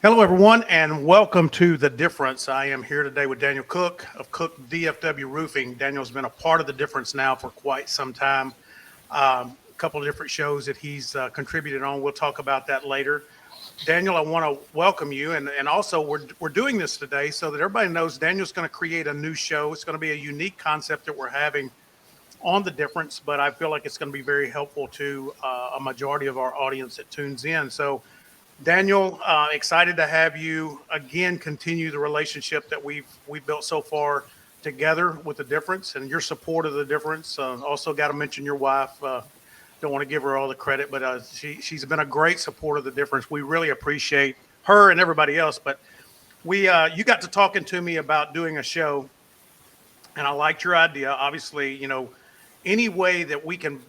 Hello, everyone, and welcome to The Difference. I am here today with Daniel Cook of Cook DFW Roofing. Daniel's been a part of The Difference now for quite some time. A couple of different shows that he's contributed on. We'll talk about that later. Daniel, I want to welcome you, and also we're doing this today so that everybody knows Daniel's going to create a new show. It's going to be a unique concept that we're having on The Difference, but I feel like it's going to be very helpful to a majority of our audience that tunes in. So Daniel, excited to have you again. Continue the relationship that we've built so far together with The Difference and your support of The Difference. Also, got to mention your wife. Don't want to give her all the credit, but she's been a great support of The Difference. We really appreciate her and everybody else. But you got to talking to me about doing a show, and I liked your idea. Obviously, any way that we can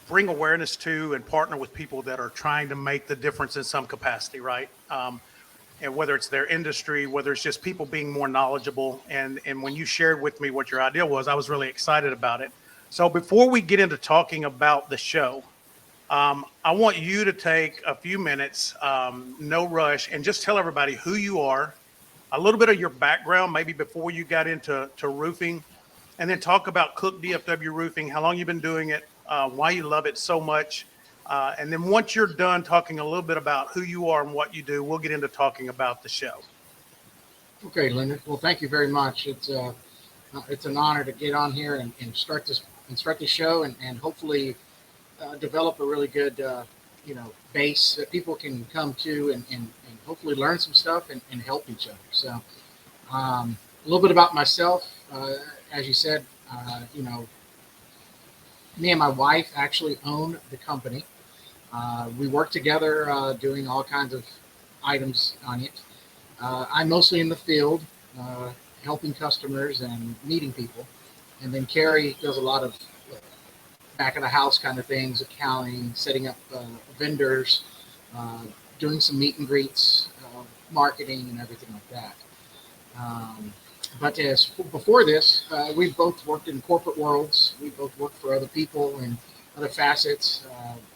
bring awareness to and partner with people that are trying to make the difference in some capacity, right? And whether it's their industry, whether it's just people being more knowledgeable. And when you shared with me what your idea was, I was really excited about it. So before we get into talking about the show, I want you to take a few minutes, no rush, and just tell everybody who you are, a little bit of your background, maybe before you got into roofing, and then talk about Cook DFW Roofing, how long you've been doing it, why you love it so much. And then once you're done talking a little bit about who you are and what you do, we'll get into talking about the show. Okay, Leonard. Well, thank you very much. It's an honor to get on here and start the show and hopefully develop a really good base that people can come to and hopefully learn some stuff and help each other. So a little bit about myself. As you said, me and my wife actually own the company. We work together doing all kinds of items on it. I'm mostly in the field, helping customers and meeting people. And then Carrie does a lot of back of the house kind of things, accounting, setting up vendors, doing some meet and greets, marketing, and everything like that. But as before this, we both worked in corporate worlds. We both worked for other people and other facets.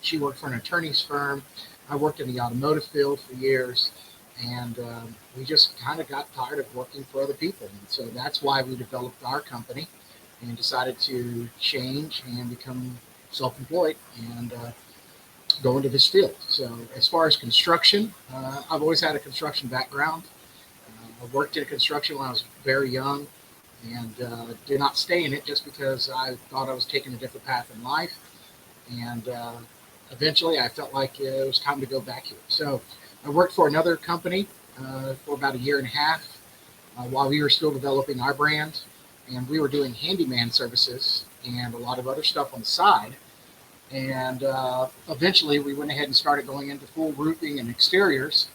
She worked for an attorney's firm. I worked in the automotive field for years, and we just kind of got tired of working for other people. And so that's why we developed our company and decided to change and become self-employed and go into this field. So as far as construction, I've always had a construction background. I worked in construction when I was very young and did not stay in it just because I thought I was taking a different path in life. And eventually I felt like it was time to go back here. So I worked for another company for about a year and a half while we were still developing our brand. And we were doing handyman services and a lot of other stuff on the side. And eventually we went ahead and started going into full roofing and exteriors.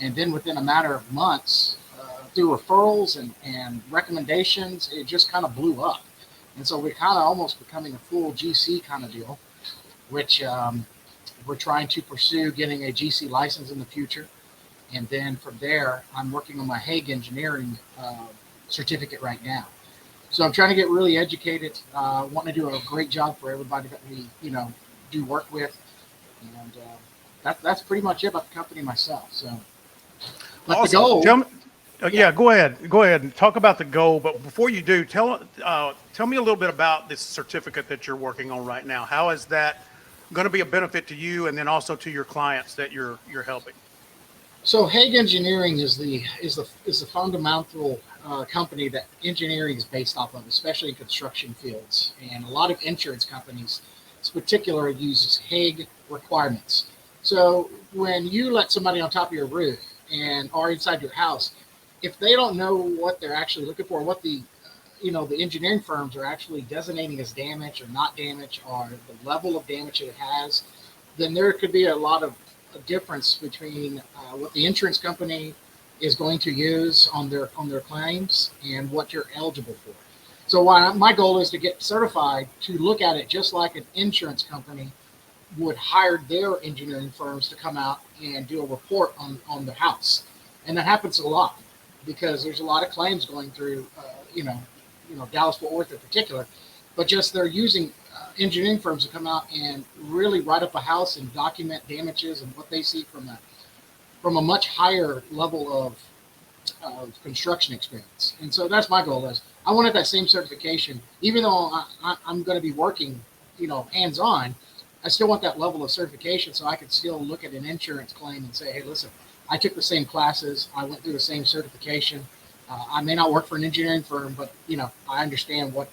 And then within a matter of months, through referrals and recommendations, it just kind of blew up. And so we're kind of almost becoming a full GC kind of deal, which we're trying to pursue getting a GC license in the future. And then from there, I'm working on my Hague engineering certificate right now. So I'm trying to get really educated, wanting to do a great job for everybody that we, do work with. And that's pretty much it about the company myself. So, but awesome. the goal. Yeah, go ahead and talk about the goal. But before you do, tell me a little bit about this certificate that you're working on right now. How is that going to be a benefit to you, and then also to your clients that you're helping? So Hague Engineering is the fundamental company that engineering is based off of, especially in construction fields. And a lot of insurance companies, in particular, uses Hague requirements. So when you let somebody on top of your roof or inside your house, if they don't know what they're actually looking for, what the engineering firms are actually designating as damage or not damage, or the level of damage it has, then there could be a lot of difference between what the insurance company is going to use on their claims and what you're eligible for. So my goal is to get certified to look at it just like an insurance company would hire their engineering firms to come out and do a report on the house. And that happens a lot because there's a lot of claims going through, Dallas-Fort Worth in particular, but just they're using engineering firms to come out and really write up a house and document damages and what they see from from a much higher level of construction experience. And so that's my goal is I wanted that same certification, even though I'm going to be working, hands on. I still want that level of certification so I could still look at an insurance claim and say, hey, listen, I took the same classes. I went through the same certification. I may not work for an engineering firm, but I understand what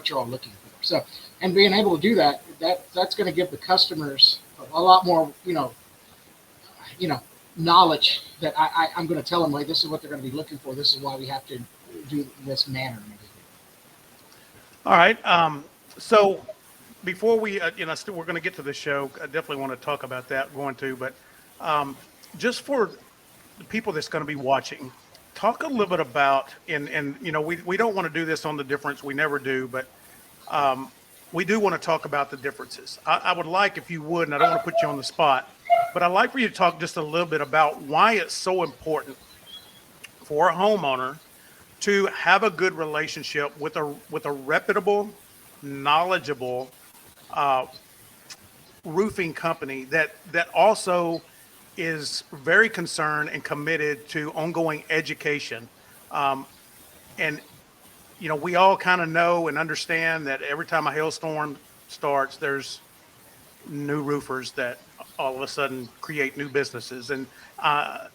you're all looking for. So, and being able to do that's going to give the customers a lot more, knowledge that I'm going to tell them, like, this is what they're going to be looking for. This is why we have to do this manner and everything. All right. So before we, we're going to get to the show. I definitely want to talk about that but just for the people that's going to be watching, talk a little bit about, and we don't want to do this on the difference. We never do, but we do want to talk about the differences. I would like, if you would, and I don't want to put you on the spot, but I'd like for you to talk just a little bit about why it's so important for a homeowner to have a good relationship with a reputable, knowledgeable roofing company that also is very concerned and committed to ongoing education. And we all kind of know and understand that every time a hailstorm starts, there's new roofers that all of a sudden create new businesses, and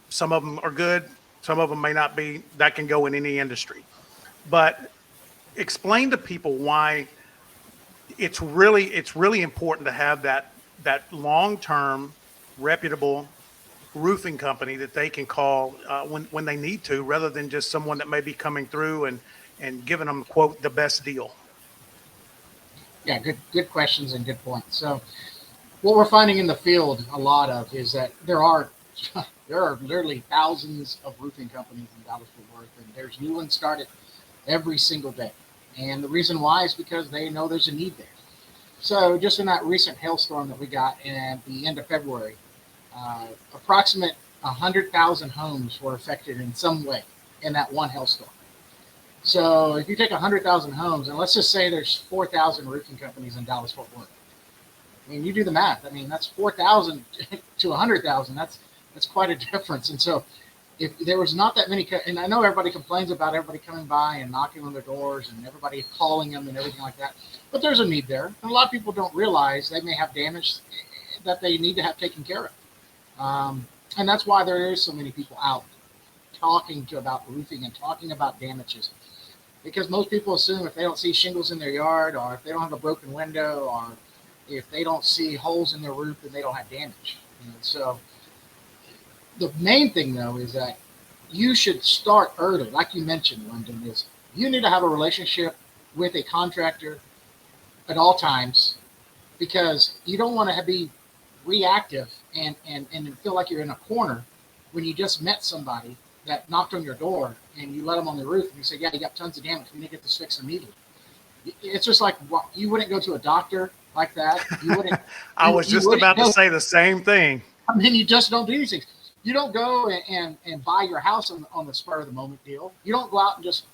some of them are good, some of them may not be. That can go in any industry. But explain to people why it's really important to have that long-term, reputable roofing company that they can call when they need to, rather than just someone that may be coming through and giving them, quote, the best deal. Yeah, good questions and good points. So what we're finding in the field a lot of is that there are literally thousands of roofing companies in Dallas-Fort Worth, and there's new ones started every single day. And the reason why is because they know there's a need there. So just in that recent hailstorm that we got at the end of February, approximate 100,000 homes were affected in some way in that one hailstorm. So if you take 100,000 homes, and let's just say there's 4,000 roofing companies in Dallas-Fort Worth. I mean, you do the math. I mean, that's 4,000 to 100,000. That's quite a difference. And so if there was not that many, and I know everybody complains about everybody coming by and knocking on their doors and everybody calling them and everything like that, but there's a need there. And a lot of people don't realize they may have damage that they need to have taken care of. And that's why there is so many people out talking about roofing and talking about damages. Because most people assume if they don't see shingles in their yard, or if they don't have a broken window, or if they don't see holes in their roof, then they don't have damage. And so the main thing, though, is that you should start early. Like you mentioned, London, is you need to have a relationship with a contractor at all times, because you don't want to be reactive and feel like you're in a corner when you just met somebody that knocked on your door and you let them on the roof and you say, yeah, you got tons of damage. We need to get this fixed immediately. It's just like, well, you wouldn't go to a doctor like that. You wouldn't. I was just about to say the same thing. I mean, you just don't do these things. You don't go and buy your house on the spur of the moment deal. You don't go out and just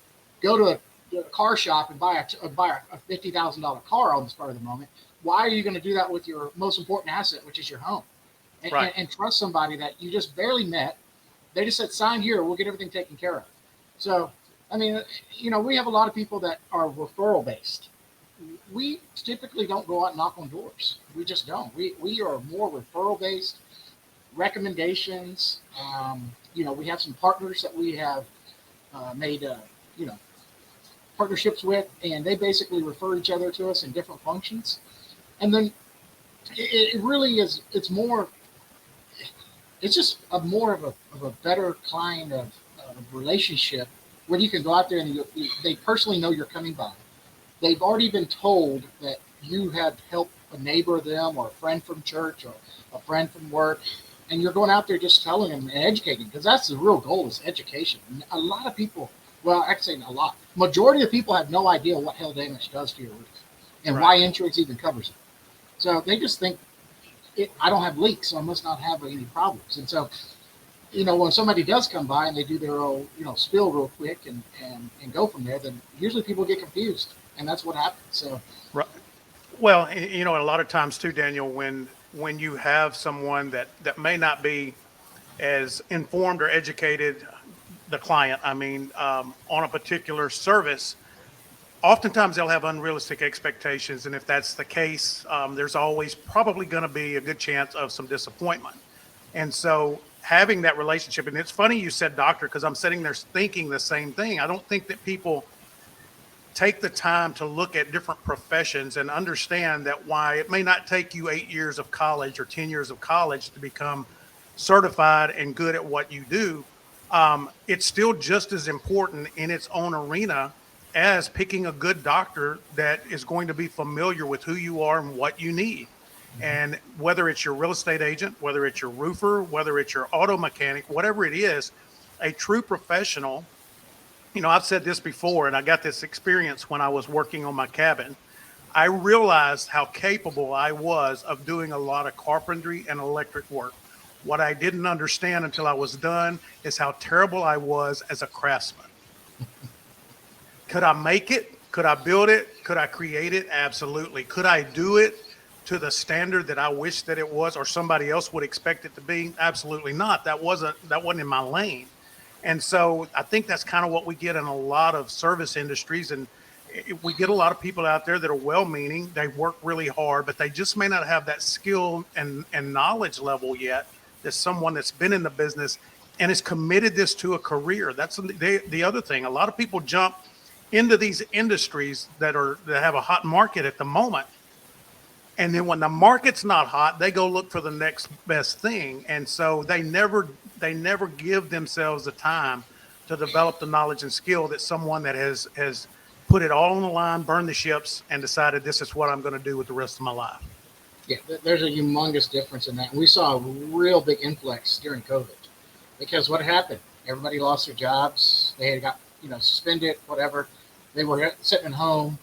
go to a car shop and buy a $50,000 car on the spur of the moment. Why are you going to do that with your most important asset, which is your home? Right. And trust somebody that you just barely met. They just said, sign here, we'll get everything taken care of. So, I mean, we have a lot of people that are referral based. We typically don't go out and knock on doors. We just don't. We are more referral based, recommendations. We have some partners that we have made, partnerships with, and they basically refer each other to us in different functions. And then it really is, it's just more of a better kind of relationship where you can go out there and they personally know you're coming by. They've already been told that you have helped a neighbor of them, or a friend from church, or a friend from work, and you're going out there just telling them and educating, because that's the real goal, is education. A lot of people, well, I can say a lot, majority of people have no idea what hail damage does to your roof and why insurance even covers it. So they just think, I don't have leaks, so I must not have any problems. And so, when somebody does come by and they do their own, spill real quick and go from there, then usually people get confused, and that's what happens. So, right. Well, a lot of times too, Daniel, when you have someone that may not be as informed or educated the client. I mean, on a particular service, oftentimes they'll have unrealistic expectations, and if that's the case, there's always probably going to be a good chance of some disappointment. And so having that relationship, and it's funny you said doctor, because I'm sitting there thinking the same thing. I don't think that people take the time to look at different professions and understand that why it may not take you 8 years of college or 10 years of college to become certified and good at what you do. It's still just as important in its own arena as picking a good doctor that is going to be familiar with who you are and what you need. And whether it's your real estate agent, whether it's your roofer, whether it's your auto mechanic, whatever it is, a true professional. I've said this before, and I got this experience when I was working on my cabin. I realized how capable I was of doing a lot of carpentry and electric work. What I didn't understand until I was done is how terrible I was as a craftsman. Could I make it? Could I build it? Could I create it? Absolutely. Could I do it to the standard that I wish that it was, or somebody else would expect it to be? Absolutely not. That wasn't in my lane. And so I think that's kind of what we get in a lot of service industries. And we get a lot of people out there that are well-meaning. They work really hard, but they just may not have that skill and knowledge level yet that someone that's been in the business and has committed this to a career. That's the other thing. A lot of people jump into these industries that have a hot market at the moment. And then when the market's not hot, they go look for the next best thing. And so they never give themselves the time to develop the knowledge and skill that someone that has put it all on the line, burned the ships, and decided this is what I'm going to do with the rest of my life. Yeah, there's a humongous difference in that. And we saw a real big influx during COVID because what happened? Everybody lost their jobs. They had got, suspended, whatever. They were sitting at home.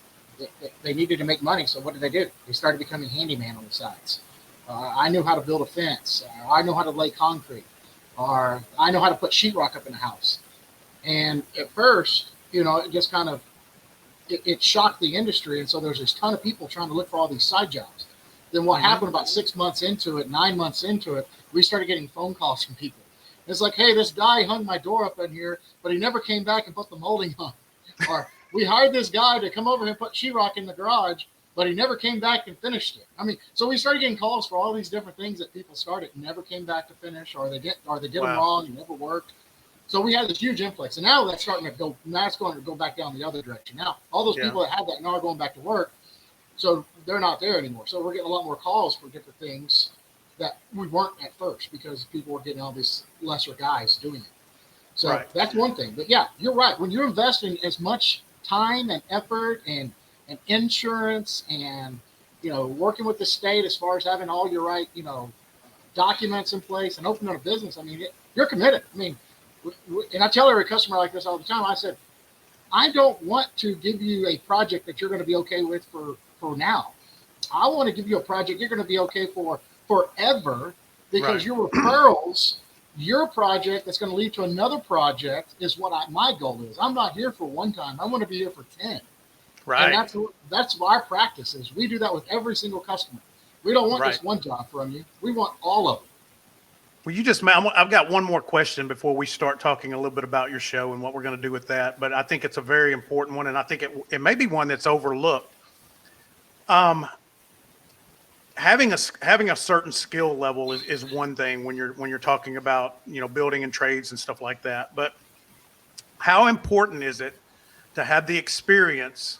They needed to make money. So what did they do? They started becoming handyman on the sides. I knew how to build a fence. I know how to lay concrete. Or I know how to put sheetrock up in the house. And at first, it just kind of, it shocked the industry. And so there's this ton of people trying to look for all these side jobs. Then what happened about 6 months into it, 9 months into it, we started getting phone calls from people. It's like, hey, this guy hung my door up in here, but he never came back and put the molding on. Or we hired this guy to come over and put sheetrock in the garage, but he never came back and finished it. I mean, so we started getting calls for all these different things that people started and never came back to finish, or they did them wrong and never worked. So we had this huge influx, and now that's starting to go. Now it's going to go back down the other direction. Now all those people that had that now are going back to work, so they're not there anymore. So we're getting a lot more calls for different things that we weren't at first because people were getting all these lesser guys doing it. So that's one thing. But yeah, you're right. When you're investing as much time and effort and insurance and working with the state as far as having all your right documents in place and opening a business, I mean you're committed. I mean, and I tell every customer like this all the time. I said, I don't want to give you a project that you're going to be okay with for now. I want to give you a project you're going to be okay for forever because your referrals, your project that's going to lead to another project is what my goal is. I'm not here for one time. I want to be here for 10. Right. And that's our practice is. We do that with every single customer. We don't want just one job from you. We want all of them. Well, I've got one more question before we start talking a little bit about your show and what we're going to do with that. But I think it's a very important one, and I think it may be one that's overlooked. Having a certain skill level is one thing when you're talking about building and trades and stuff like that. But how important is it to have the experience?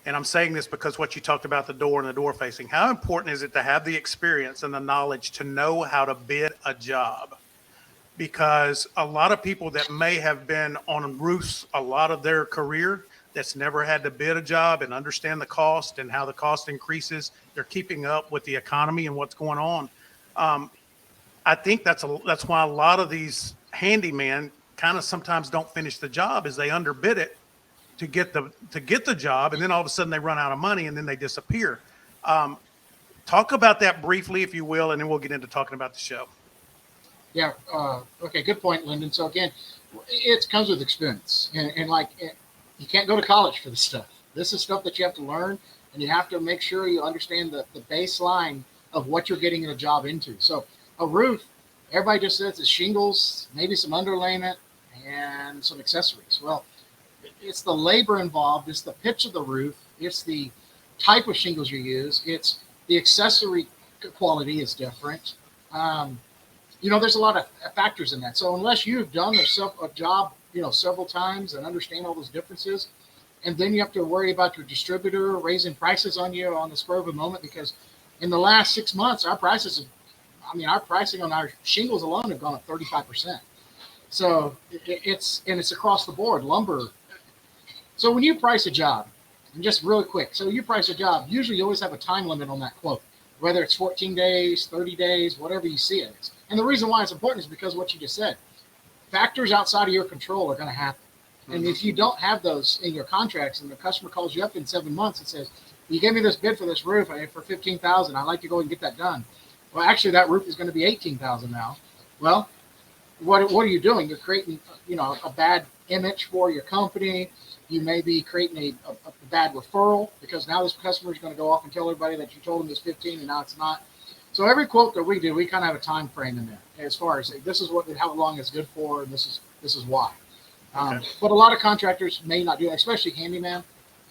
And I'm saying this because what you talked about, the door and the door facing, how important is it to have the experience and the knowledge to know how to bid a job? Because a lot of people that may have been on roofs a lot of their career that's never had to bid a job and understand the cost and how the cost increases, they're keeping up with the economy and what's going on. I think that's why a lot of these handymen kind of sometimes don't finish the job, is they underbid it to get the job, and then all of a sudden they run out of money and then they disappear. Talk about that briefly, if you will, and then we'll get into talking about the show. Yeah. Okay. Good point, Lyndon. So again, it comes with experience, and you can't go to college for this stuff. This is stuff that you have to learn, and you have to make sure you understand the baseline of what you're getting a job into. So a roof, Everybody just says it's shingles, maybe some underlayment, and some accessories. Well, it's the labor involved, it's the pitch of the roof, it's the type of shingles you use, it's the accessory quality is different. Um, there's a lot of factors in that. So unless you've done a job, several times and understand all those differences, and then you have to worry about your distributor raising prices on you on the spur of a moment, because in the last 6 months, our pricing on our shingles alone have gone up 35%. So it's across the board, lumber. So when you price a job, and just really quick, so you price a job, usually you always have a time limit on that quote, whether it's 14 days, 30 days, whatever you see it is. And the reason why it's important is because of what you just said. Factors outside of your control are going to happen. And if you don't have those in your contracts and the customer calls you up in 7 months and says, you gave me this bid for this roof for $15,000, I'd like to go and get that done. Well, actually that roof is going to be $18,000 now. Well, what are you doing? You're creating, a bad image for your company. You may be creating a bad referral, because now this customer is going to go off and tell everybody that you told them it's 15 and now it's not. So every quote that we do, we kind of have a time frame in there as far as this is how long it's good for, and this is why. Okay. But a lot of contractors may not do that, especially handyman.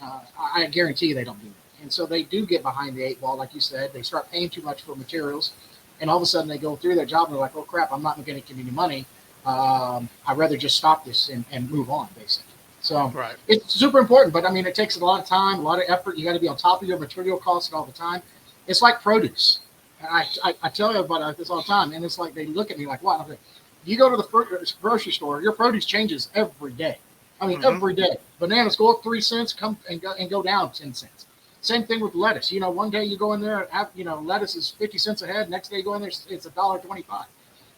I guarantee you they don't do that. And so they do get behind the 8 ball, like you said. They start paying too much for materials, and all of a sudden they go through their job and they're like, oh crap, I'm not going to get any money. I'd rather just stop this and move on, basically. So Right. it's super important, but it takes a lot of time, a lot of effort. You got to be on top of your material costs all the time. It's like produce. I tell everybody this all the time, and it's like they look at me like, what? Like, you go to the grocery store, your produce changes every day. Every day. Bananas go up 3 cents, come and go down 10 cents. Same thing with lettuce. One day you go in there, lettuce is 50 cents a head. Next day you go in there, it's $1.25.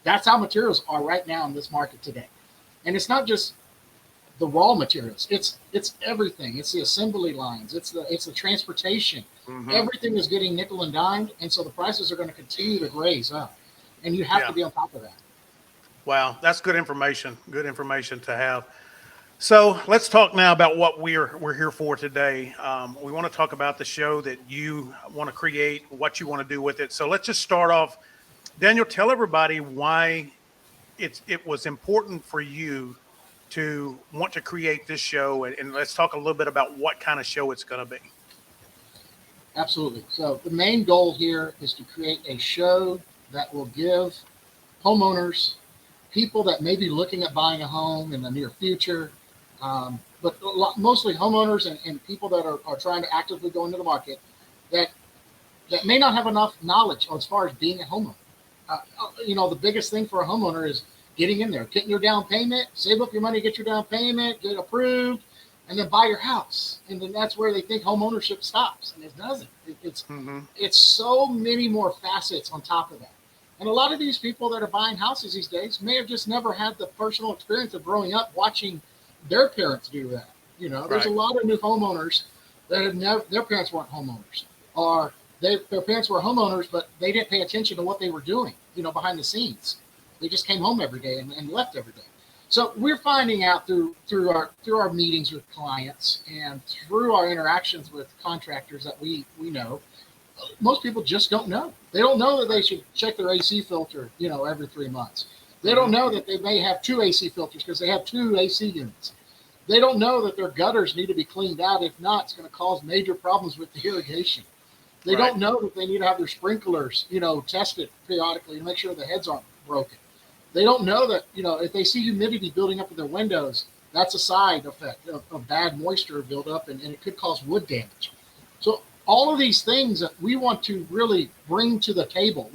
That's how materials are right now in this market today. And it's not just the raw materials. It's everything. It's the assembly lines. It's the transportation. Mm-hmm. Everything is getting nickel and dimed, and so the prices are going to continue to raise up. And you have to be on top of that. Wow, that's good information. Good information to have. So let's talk now about what we're here for today. We want to talk about the show that you want to create, what you want to do with it. So let's just start off. Daniel, tell everybody why it was important for you to want to create this show, and let's talk a little bit about what kind of show it's going to be. Absolutely. So the main goal here is to create a show that will give homeowners, people that may be looking at buying a home in the near future, but mostly homeowners and people that are trying to actively go into the market that may not have enough knowledge as far as being a homeowner. The biggest thing for a homeowner is getting in there, getting your down payment, save up your money, get your down payment, get approved, and then buy your house. And then that's where they think home ownership stops, and it doesn't. It's so many more facets on top of that. And a lot of these people that are buying houses these days may have just never had the personal experience of growing up watching their parents do that. There's a lot of new homeowners that have never, their parents weren't homeowners, or their parents were homeowners, but they didn't pay attention to what they were doing, behind the scenes. They just came home every day and left every day. So we're finding out through our meetings with clients and through our interactions with contractors that we know, most people just don't know. They don't know that they should check their AC filter, every 3 months. They don't know that they may have 2 AC filters because they have 2 AC units. They don't know that their gutters need to be cleaned out. If not, it's going to cause major problems with the irrigation. They don't know that they need to have their sprinklers, tested periodically to make sure the heads aren't broken. They don't know that, if they see humidity building up in their windows, that's a side effect of bad moisture buildup, and it could cause wood damage. So all of these things that we want to really bring to the table,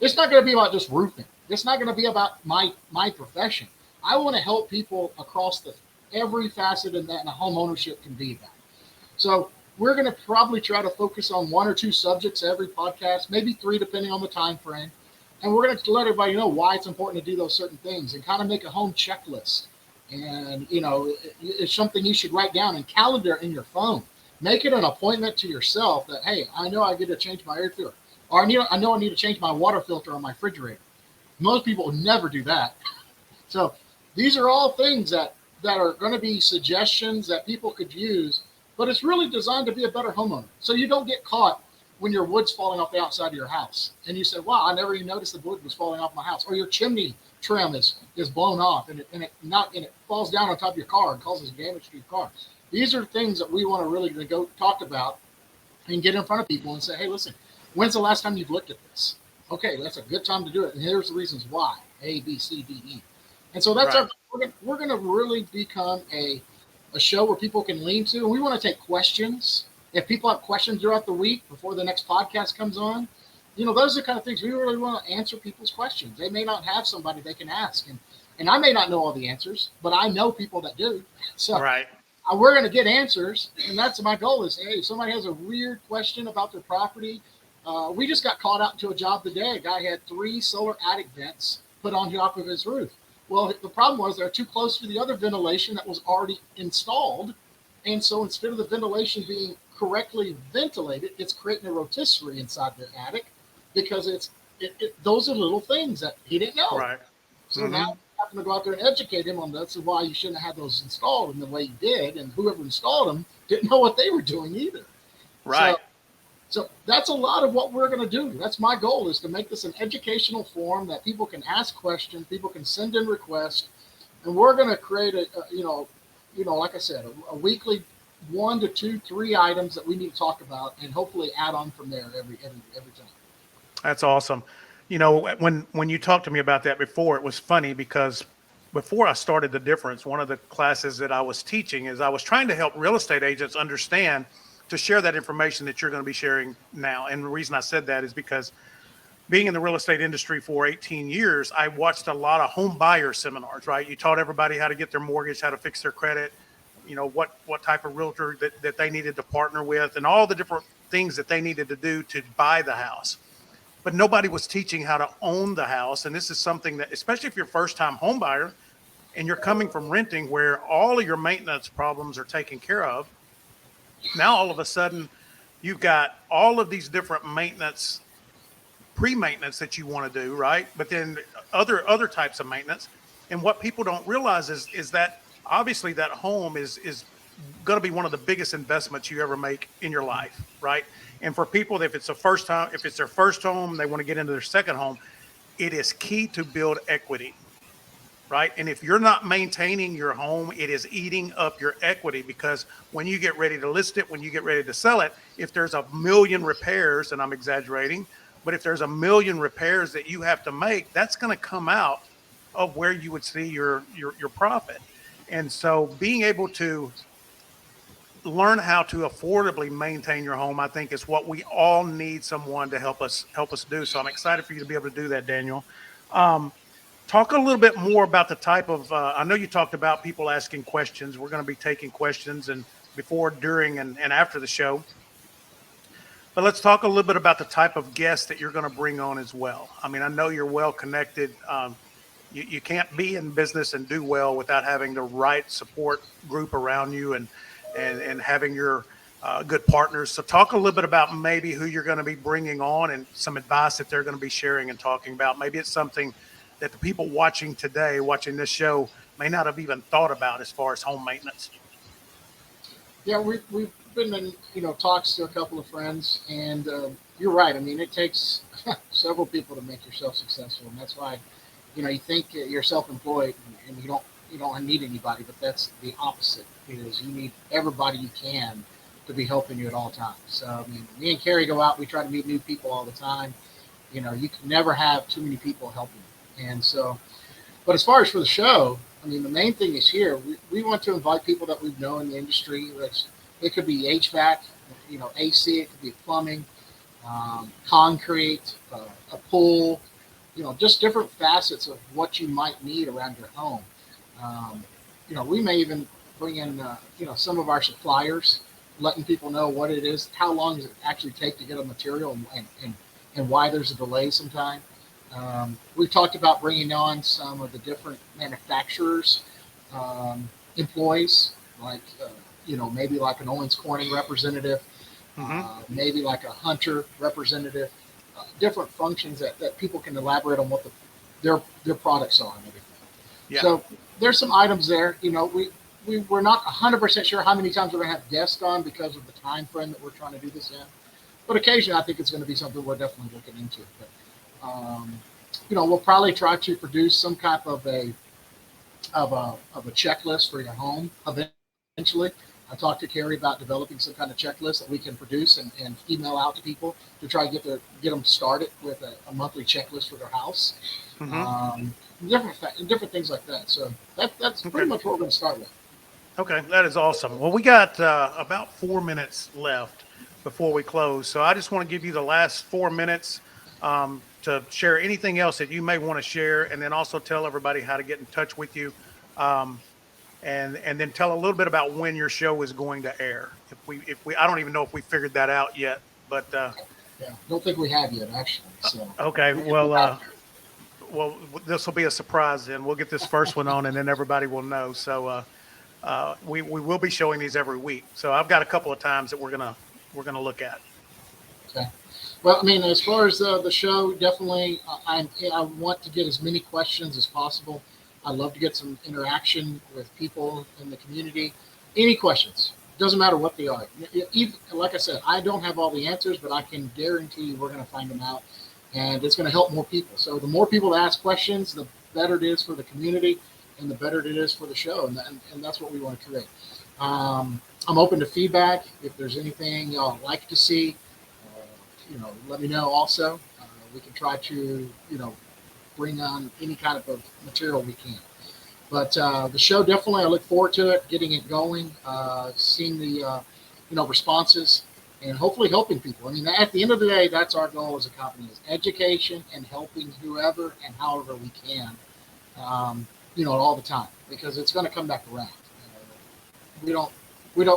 it's not going to be about just roofing. It's not going to be about my profession. I want to help people across every facet of that, and home ownership can be that. So we're going to probably try to focus on 1 or 2 subjects every podcast, maybe 3 depending on the time frame. And we're going to let everybody know why it's important to do those certain things and kind of make a home checklist. And, it's something you should write down and calendar in your phone. Make it an appointment to yourself that, hey, I know I get to change my air filter. Or I know I need to change my water filter on my refrigerator. Most people would never do that. So these are all things that are going to be suggestions that people could use, but it's really designed to be a better homeowner. So you don't get caught when your wood's falling off the outside of your house, and you said, "Wow, I never even noticed the wood was falling off my house," or your chimney trim is blown off and it falls down on top of your car and causes damage to your car. These are things that we want to really go talk about and get in front of people and say, "Hey, listen, when's the last time you've looked at this? Okay, that's a good time to do it, and here's the reasons why: A, B, C, D, E." And so that's Right. we're going to really become a show where people can lean to. And we want to take questions. If people have questions throughout the week before the next podcast comes on, those are the kind of things we really want to answer people's questions. They may not have somebody they can ask, and I may not know all the answers, but I know people that do. So Right. we're going to get answers, and that's my goal. Is, hey, if somebody has a weird question about their property, we just got called out into a job today. A guy had 3 solar attic vents put on top of his roof. Well, the problem was they're too close to the other ventilation that was already installed. And so instead of the ventilation being correctly ventilated, it's creating a rotisserie inside the attic because those are little things that he didn't know. Right. So now I'm having to go out there and educate him on that's why you shouldn't have those installed in the way you did. And whoever installed them didn't know what they were doing either. Right. So that's a lot of what we're going to do. That's my goal, is to make this an educational forum that people can ask questions, people can send in requests, and we're going to create like I said, a weekly 1 to 2, 3 items that we need to talk about, and hopefully add on from there every time. That's awesome. When you talked to me about that before, it was funny because before I started The Difference, one of the classes that I was teaching is I was trying to help real estate agents understand to share that information that you're going to be sharing now. And the reason I said that is because being in the real estate industry for 18 years, I watched a lot of home buyer seminars, right? You taught everybody how to get their mortgage, how to fix their credit, what type of realtor that they needed to partner with, and all the different things that they needed to do to buy the house. But nobody was teaching how to own the house. And this is something that, especially if you're a first-time home buyer and you're coming from renting where all of your maintenance problems are taken care of, now all of a sudden you've got all of these different maintenance, pre-maintenance that you want to do, right? But then other types of maintenance. And what people don't realize is that obviously that home is going to be one of the biggest investments you ever make in your life, right? And for people, if it's their first home, they want to get into their second home, it is key to build equity, right? And if you're not maintaining your home, it is eating up your equity, because when you get ready to list it, when you get ready to sell it, if there's 1 million repairs, and I'm exaggerating, but if there's 1 million repairs that you have to make, that's going to come out of where you would see your profit. And so being able to learn how to affordably maintain your home, I think, is what we all need someone to help us do. So I'm excited for you to be able to do that, Daniel. Talk a little bit more about the type of, I know you talked about people asking questions. We're going to be taking questions and before, during, and after the show. But let's talk a little bit about the type of guests that you're going to bring on as well. I mean, I know you're well connected. You can't be in business and do well without having the right support group around you and having your good partners. So talk a little bit about maybe who you're going to be bringing on and some advice that they're going to be sharing and talking about. Maybe it's something that the people watching this show may not have even thought about as far as home maintenance. Yeah, we've been in talks to a couple of friends, and you're right. I mean, it takes several people to make yourself successful, and that's why you think you're self-employed and you don't need anybody, but that's the opposite. Is you need everybody you can to be helping you at all times. So I mean, me and Carrie go out. We try to meet new people all the time. You can never have too many people helping you. And so, but as far as for the show, I mean, the main thing is here. We want to invite people that we know in the industry. It could be HVAC, AC. It could be plumbing, concrete, a pool. Just different facets of what you might need around your home. We may even bring in, some of our suppliers, letting people know what it is, how long does it actually take to get a material, and why there's a delay sometimes. We've talked about bringing on some of the different manufacturers, employees, like, maybe like an Owens Corning representative, maybe like a Hunter representative, different functions that people can elaborate on what their products are and everything. Yeah. So there's some items there. We're not 100% sure how many times we're going to have guests on because of the time frame that we're trying to do this in. But occasionally, I think it's going to be something we're definitely looking into. But we'll probably try to produce some type of a checklist for your home eventually. I talked to Carrie about developing some kind of checklist that we can produce and email out to people to try to get them started with a monthly checklist for their house. Mm-hmm. Different things like that. So that's pretty much what we're going to start with. Okay, that is awesome. Well, we got about 4 minutes left before we close. So I just want to give you the last 4 minutes to share anything else that you may want to share, and then also tell everybody how to get in touch with you, and then tell a little bit about when your show is going to air. I don't even know if we figured that out yet, but don't think we have yet actually. So okay, well, this will be a surprise. Then we'll get this first one on, and then everybody will know. So we will be showing these every week. So I've got a couple of times that we're gonna look at. Okay. Well, I mean, as far as the show, definitely, I want to get as many questions as possible. I'd love to get some interaction with people in the community. Any questions, doesn't matter what they are. Even, like I said, I don't have all the answers, but I can guarantee you we're going to find them out, and it's going to help more people. So the more people that ask questions, the better it is for the community, and the better it is for the show, and that's what we want to create. I'm open to feedback. If there's anything y'all like to see, let me know also. We can try to, bring on any kind of material we can. But the show, definitely, I look forward to it, getting it going, seeing the, responses, and hopefully helping people. I mean, at the end of the day, that's our goal as a company, is education and helping whoever and however we can, all the time, because it's going to come back around. We don't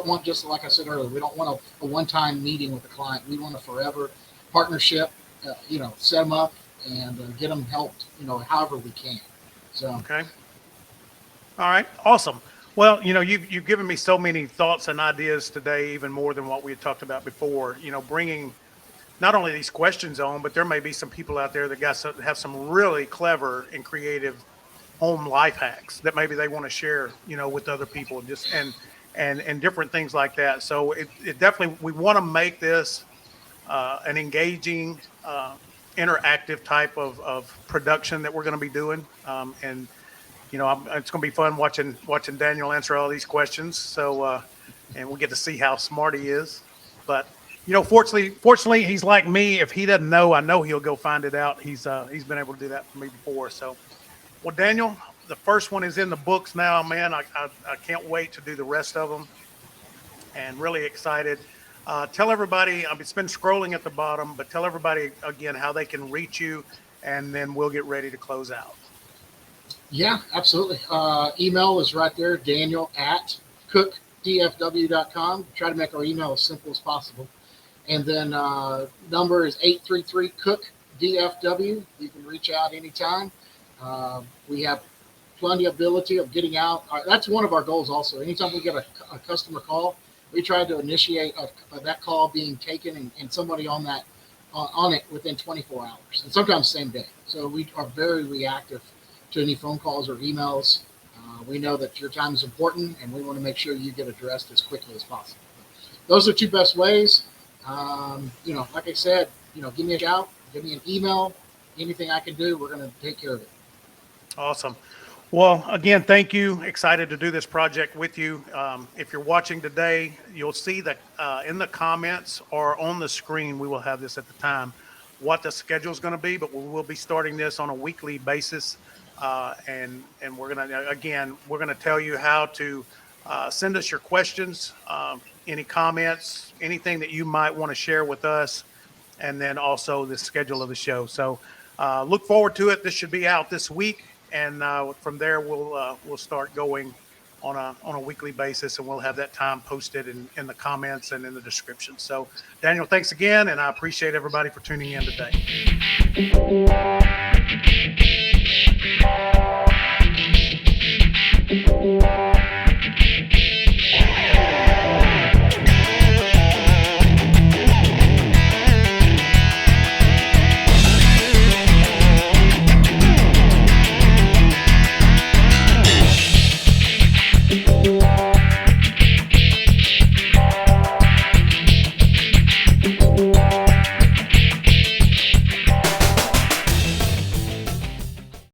want, just like I said earlier, we don't want a one-time meeting with a client. We want a forever partnership, set them up and get them helped, however we can. So. Okay. All right. Awesome. Well, you've given me so many thoughts and ideas today, even more than what we had talked about before, bringing not only these questions on, but there may be some people out there that have some really clever and creative home life hacks that maybe they want to share, with other people, and different things like that. So it definitely, we want to make this an engaging, interactive type of production that we're going to be doing. And it's going to be fun watching Daniel answer all these questions. So, and we get to see how smart he is. But fortunately, he's like me. If he doesn't know, I know he'll go find it out. He's been able to do that for me before. So, well, Daniel, the first one is in the books now, man. I can't wait to do the rest of them, and really excited. Tell everybody, it's been scrolling at the bottom, but tell everybody again how they can reach you, and then we'll get ready to close out. Yeah, absolutely. Email is right there, daniel@cookdfw.com. Try to make our email as simple as possible. And then number is 833-COOK-DFW. You can reach out anytime. We have plenty of ability of getting out. That's one of our goals also. Anytime we get a customer call, we try to initiate that call being taken and somebody on it within 24 hours, and sometimes same day. So we are very reactive to any phone calls or emails. We know that your time is important, and we want to make sure you get addressed as quickly as possible. Those are two best ways. Like I said, give me a shout, give me an email, anything I can do, we're going to take care of it. Awesome. Well, again, thank you. Excited to do this project with you. If you're watching today, you'll see that in the comments or on the screen, we will have this at the time, what the schedule is going to be, but we will be starting this on a weekly basis. And we're going to tell you how to send us your questions, any comments, anything that you might want to share with us, and then also the schedule of the show. So look forward to it. This should be out this week. And from there, we'll start going on a weekly basis, and we'll have that time posted in the comments and in the description. So, Daniel, thanks again, and I appreciate everybody for tuning in today.